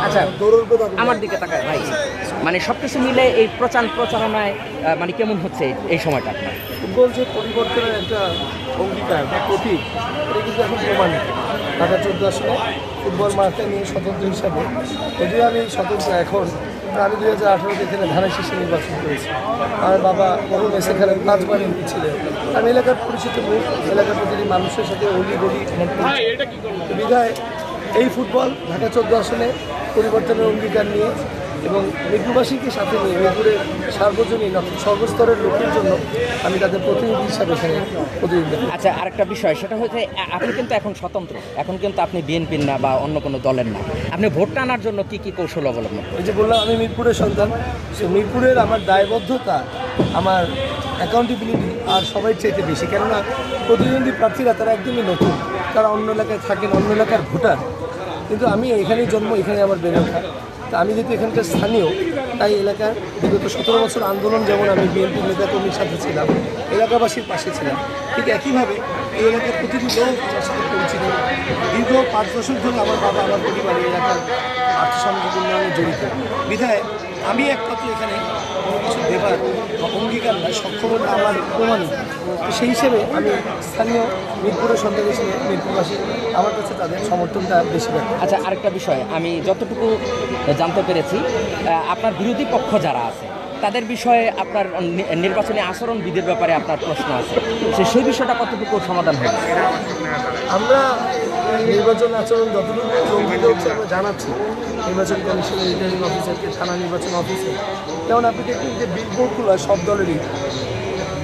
আচ্ছা, আমার দিকে তাকায় ভাই, মানে সবকিছু মিলে এই প্রচারণায় মানে কেমন হচ্ছে এই সময়টা আপনার? ফুটবল যে পরিবর্তনের একটা অঙ্গীকার বা প্রতীক, এটা কিন্তু এখন প্রমাণিত। ঢাকা 14 আসলে ফুটবল মাঠে নিয়ে স্বতন্ত্র হিসাবে, যদিও আমি স্বতন্ত্র এখন, আমি 2018-তে এখানে ধানের শীর্ষে নির্বাচন করেছি। আমার বাবা বহু মেসে খেলেন, 5বার এমপি ছিলেন। আমি এলাকার পরিচিত মুখ, এলাকার প্রতিটি মানুষের সাথে অলি গলি বিধায় এই ফুটবল ঢাকা 14 আসনে পরিবর্তনের অঙ্গীকার নিয়ে এবং মিরপুরবাসীকে সাথে নিয়ে মিরপুরের সার্বজনীন সর্বস্তরের লোকের জন্য আমি তাদের প্রতিনিধি হিসাবে এখানে প্রতিনিধিত্ব। আচ্ছা, আরেকটা বিষয়, সেটা হচ্ছে আপনি কিন্তু এখন স্বতন্ত্র, এখন কিন্তু আপনি বিএনপির না বা অন্য কোনো দলের না। আপনি ভোট টানার জন্য কি কৌশল অবলম্বন? এই যে বললাম, আমি মিরপুরের সন্তান, সে মিরপুরের আমার দায়বদ্ধতা, আমার অ্যাকাউন্টেবিলিটি আর সবাই চাইতে বেশি। কেননা প্রতিদ্বন্দ্বী প্রার্থীরা তারা একদমই নতুন, তারা অন্য এলাকায় থাকেন, অন্য এলাকার ভোটার, কিন্তু আমি এখানেই জন্ম, এখানে আমার বেড়ে ওঠা। তা আমি যেহেতু এখানকার স্থানীয়, তাই এলাকার বিগত 17 বছর আন্দোলন যেমন আমি বিএনপি নেতাকর্মীর সাথে ছিলাম, এলাকাবাসীর পাশে ছিলাম, ঠিক একইভাবে এই এলাকার প্রতিটি লোক আমার সাথে পরিচিত। দীর্ঘ 5 দশক ধরে আমার বাবা, আমার পরিবার এই এলাকার আর্থসামাজিক উন্নয়নে জড়িত বিধায় আমি একমাত্র এখানে কোনো কিছু দেবার বা অঙ্গীকার নয়, সক্ষমতা আমার প্রমাণিত। তো সেই হিসেবে আমি স্থানীয় মিরপুরের সন্তান হিসেবে মিরপুরবাসী আমার কাছে তাদের সমর্থনটা বেশি পায়। আচ্ছা, আরেকটা বিষয়, আমি যতটুকু জানতে পেরেছি, আপনার বিরোধী পক্ষ যারা আছে তাদের বিষয়ে আপনার নির্বাচনী আচরণবিধির ব্যাপারে আপনার প্রশ্ন আছে, সেই বিষয়টা কতটুকু সমাধান হবে? আমরা নির্বাচন আচরণ যতটুকু লঙ্ঘিত হচ্ছে আমরা জানাচ্ছি নির্বাচন কমিশনের রিটার্নিং অফিসারকে, থানা নির্বাচন অফিসার। যেমন আপনি দেখবেন যে বিলবোর্ডগুলো সব দলেরই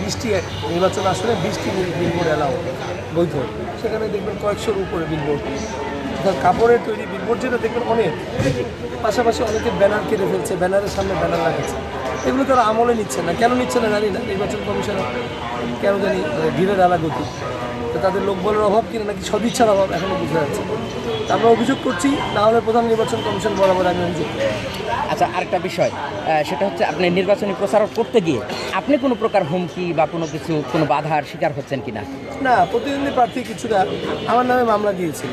20টি নির্বাচন আসলে 20টি বিলবোর্ড অ্যালাউ বৈধ, সেখানে দেখবেন কয়েকশোর উপরে বিলবোর্ড। কাপড়ের তৈরি বিলবোর্ড যেটা দেখবেন অনেক, পাশাপাশি অনেকে ব্যানার কেটে ফেলছে, ব্যানারের সামনে ব্যানার লাগাচ্ছে। এগুলো তারা আমলে নিচ্ছে না, কেন নিচ্ছে না জানি না। নির্বাচন কমিশন কেন জানি ধীরে ডালা গতি, তো তাদের লোকবলের অভাব কিনা নাকি সদিচ্ছার অভাব এখনও বোঝা যাচ্ছে। আমরা অভিযোগ করছি, না হলে প্রধান নির্বাচন কমিশন বরাবর আমি অভিযোগ করি। আচ্ছা, আরেকটা বিষয়, সেটা হচ্ছে আপনি নির্বাচনী প্রচার করতে গিয়ে আপনি কোনো প্রকার হুমকি বা কোনো বাধার শিকার হচ্ছেন কিনা? না, প্রতিদ্বন্দ্বী প্রার্থী কিছুটা আমার নামে মামলা দিয়েছিল।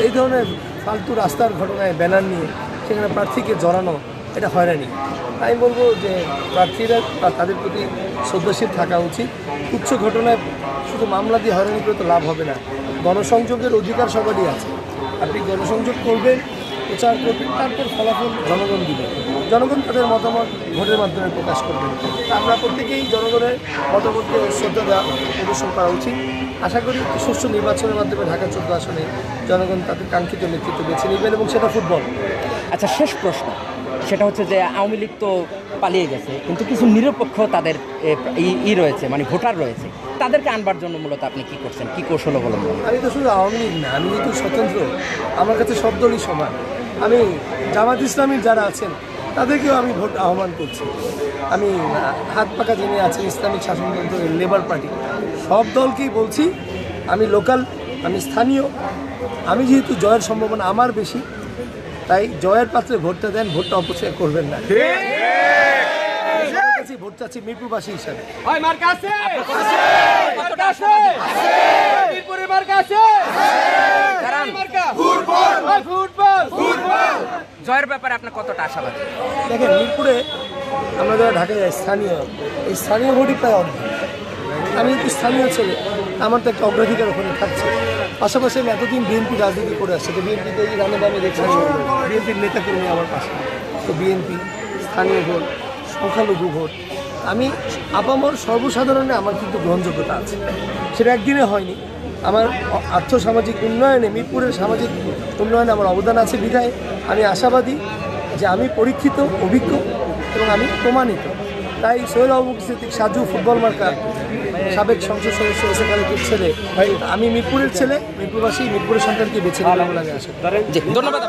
এই ধরনের ফালতু রাস্তার ঘটনায় ব্যানার নিয়ে সেখানে প্রার্থীকে জড়ানো, এটা হয়রানি। আমি বলবো যে প্রার্থীরা তাদের প্রতি শ্রদ্ধাশীল থাকা উচিত। তুচ্ছ ঘটনায় শুধু মামলা দিয়ে হয়রানি করে তো লাভ হবে না। গণসংযোগের অধিকার সবারই আছে। আপনি গণসংযোগ করবেন, প্রচার করবেন, তারপর ফলাফল জনগণ দিবে। জনগণ তাদের মতামত ভোটের মাধ্যমে প্রকাশ করবেন। আমরা প্রত্যেকেই জনগণের মতামতকে শ্রদ্ধা দেওয়া প্রদর্শন করা উচিত। আশা করি সুষ্ঠু নির্বাচনের মাধ্যমে ঢাকা 14 আসনে জনগণ তাদের কাঙ্ক্ষিত নেতৃত্ব বেছে নেবেন এবং সেটা ফুটবল। আচ্ছা, শেষ প্রশ্ন, সেটা হচ্ছে যে আওয়ামী লীগ তো পালিয়ে গেছে, কিন্তু কিছু নিরপেক্ষ তাদের রয়েছে, মানে ভোটার রয়েছে, তাদেরকে আনবার জন্য মূলত আপনি কী করছেন, কী কৌশল অবলম্বন? আমি তো শুধু আওয়ামী লীগ না, আমি যেহেতু স্বতন্ত্র, আমার কাছে সব দলই সমান। আমি জামাত ইসলামীর যারা আছেন তাদেরকেও আমি ভোট আহ্বান করছি। আমি হাত পাকা যিনি আছেন ইসলামিক শাসনতন্ত্র, লেবার পার্টি, সব দলকেই বলছি আমি লোকাল, আমি স্থানীয়। আমি যেহেতু জয়ের সম্ভাবনা আমার বেশি, তাই জয়ের পাত্রে ভোটটা দেন, ভোটটা অপচয় করবেন না। ভোট চাচ্ছি মিরপুরবাসী হিসাবে। জয়ের ব্যাপারে আপনার কতটা আশাবাদী? দেখেন, মিরপুরে আমরা যারা ঢাকায় যাই স্থানীয়, এই স্থানীয় ভোটই প্রায় অর্ধেক। আমি একটু স্থানীয় ছেলে, আমার তো একটা অগ্রাধিকার ওখানে থাকছে। পাশাপাশি আমি এতদিন বিএনপি রাজনীতি করে আসছি, তো বিএনপিতে এই রানে বামে দেখছি বিএনপির নেতাকর্মী আমার পাশে। তো বিএনপি, স্থানীয় ভোট, সংখ্যালঘু ভোট, আমি আপামর সর্বসাধারণে আমার কিন্তু গ্রহণযোগ্যতা আছে। সেটা একদিনে হয়নি। আমার আর্থসামাজিক উন্নয়নে, মিরপুরের সামাজিক উন্নয়নে আমার অবদান আছে বিধায় আমি আশাবাদী যে আমি পরীক্ষিত, অভিজ্ঞ এবং আমি প্রমাণিত। তাই সোহেল আবুবকর সিদ্দিক সাজু ফুটবল মার্কা সাবেক সংসদ সদস্য সেখানে ছেলে, আমি মিরপুরের ছেলে, মিরপুরবাসী, মিরপুরের সন্তানকে বেছে নেবেন বলে আমি আশা করি। ধন্যবাদ।